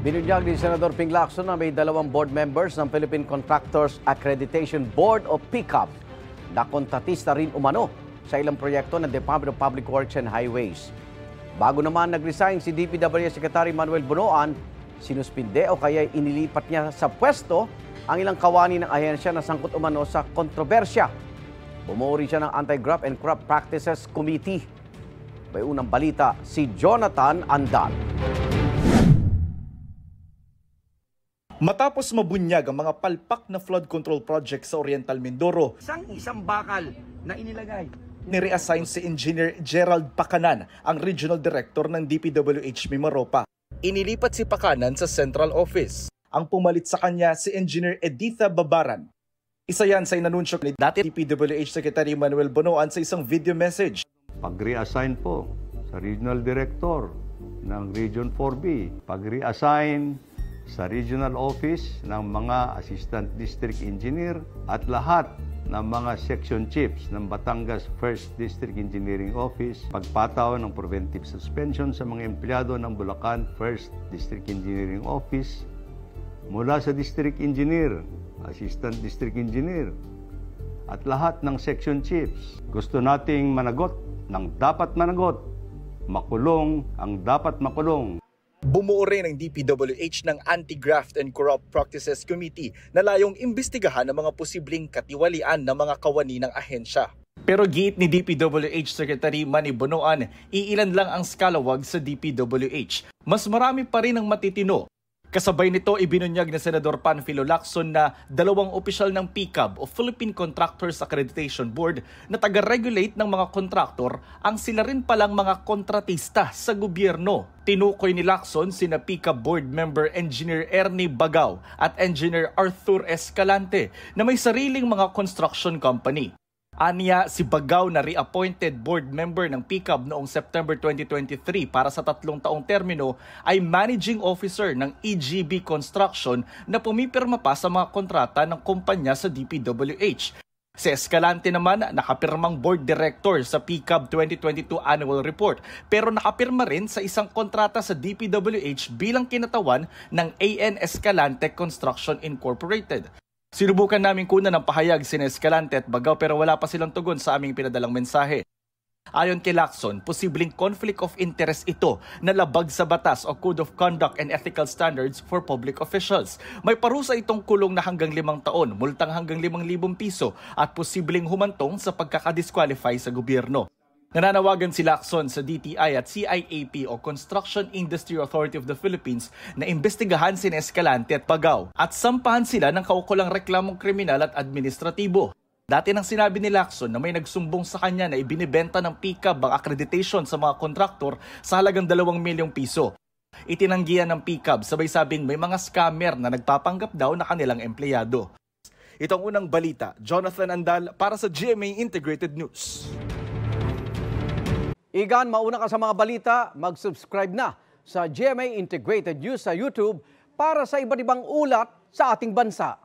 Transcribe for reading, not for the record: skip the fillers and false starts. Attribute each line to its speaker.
Speaker 1: Binunyag ni Senador Ping Lacson na may 2 board members ng Philippine Contractors Accreditation Board o PCAB na kontratista rin umano sa ilang proyekto ng Department of Public Works and Highways. Bago naman nag-resign si DPWH Secretary Manuel Bunoan, sinuspinde o kaya inilipat niya sa pwesto ang ilang kawani ng ahensya na sangkot umano sa kontrobersya. Bumuo rin siya ng Anti-Graft and Corrupt Practices Committee. May unang balita si Jonathan Andal.
Speaker 2: Matapos mabunyag ang mga palpak na flood control project sa Oriental Mindoro,
Speaker 3: isang bakal na inilagay.
Speaker 2: Nireassign si Engineer Gerald Pacanan, ang Regional Director ng DPWH Mimaropa. Inilipat si Pacanan sa Central Office. Ang pumalit sa kanya si Engineer Editha Babaran. Isa yan sa inanunsyo ni dati DPWH Secretary Manuel Bunoan sa isang video message.
Speaker 4: Pag-reassign po sa Regional Director ng Region 4B, pag-reassign sa Regional Office ng mga Assistant District Engineer at lahat ng mga Section Chiefs ng Batangas 1st District Engineering Office, pagpataw ng preventive suspension sa mga empleyado ng Bulacan 1st District Engineering Office mula sa District Engineer, Assistant District Engineer at lahat ng Section Chiefs. Gusto nating managot ng dapat managot, makulong ang dapat makulong.
Speaker 2: Bumuo rin ang DPWH ng Anti-Graft and Corrupt Practices Committee na layong imbestigahan ang mga posibleng katiwalian ng mga kawani ng ahensya. Pero giit ni DPWH Secretary Manny Bunoan, iilan lang ang skalawag sa DPWH. Mas marami pa rin ang matitino. Kasabay nito, ibinunyag ni Senador Panfilo Lacson na 2 opisyal ng PCAB o Philippine Contractors Accreditation Board na taga-regulate ng mga kontraktor ang sila rin palang mga kontratista sa gobyerno. Tinukoy ni Lacson sina PCAB Board Member Engineer Ernie Bagaw at Engineer Arthur Escalante na may sariling mga construction company. Aniya, si Bagaw na reappointed board member ng PCAB noong September 2023 para sa 3 taong termino ay managing officer ng EGB Construction na pumipirma pa sa mga kontrata ng kumpanya sa DPWH. Si Escalante naman nakapirmang board director sa PCAB 2022 Annual Report pero nakapirma rin sa isang kontrata sa DPWH bilang kinatawan ng AN Escalante Construction Incorporated. Sinubukan namin kunan ng pahayag si Escalante at Bagaw pero wala pa silang tugon sa aming pinadalang mensahe. Ayon kay Lacson, posibleng conflict of interest ito na labag sa batas o Code of Conduct and Ethical Standards for Public Officials. May parusa itong kulong na hanggang 5 taon, multang hanggang 5,000 piso at posibleng humantong sa pagkakadisqualify sa gobyerno. Nananawagan si Lacson sa DTI at CIAP o Construction Industry Authority of the Philippines na imbestigahan si Escalante at Bagaw at sampahan sila ng kaukulang reklamong kriminal at administratibo. Dati nang sinabi ni Lacson na may nagsumbong sa kanya na ibinibenta ng PCAB ang accreditation sa mga kontraktor sa halagang 2 milyong piso. Itinanggihan ng PCAB sabay sabing may mga scammer na nagpapanggap daw na kanilang empleyado. Itong unang balita, Jonathan Andal para sa GMA Integrated News.
Speaker 1: Igan, mauna ka sa mga balita, mag-subscribe na sa GMA Integrated News sa YouTube para sa iba't ibang ulat sa ating bansa.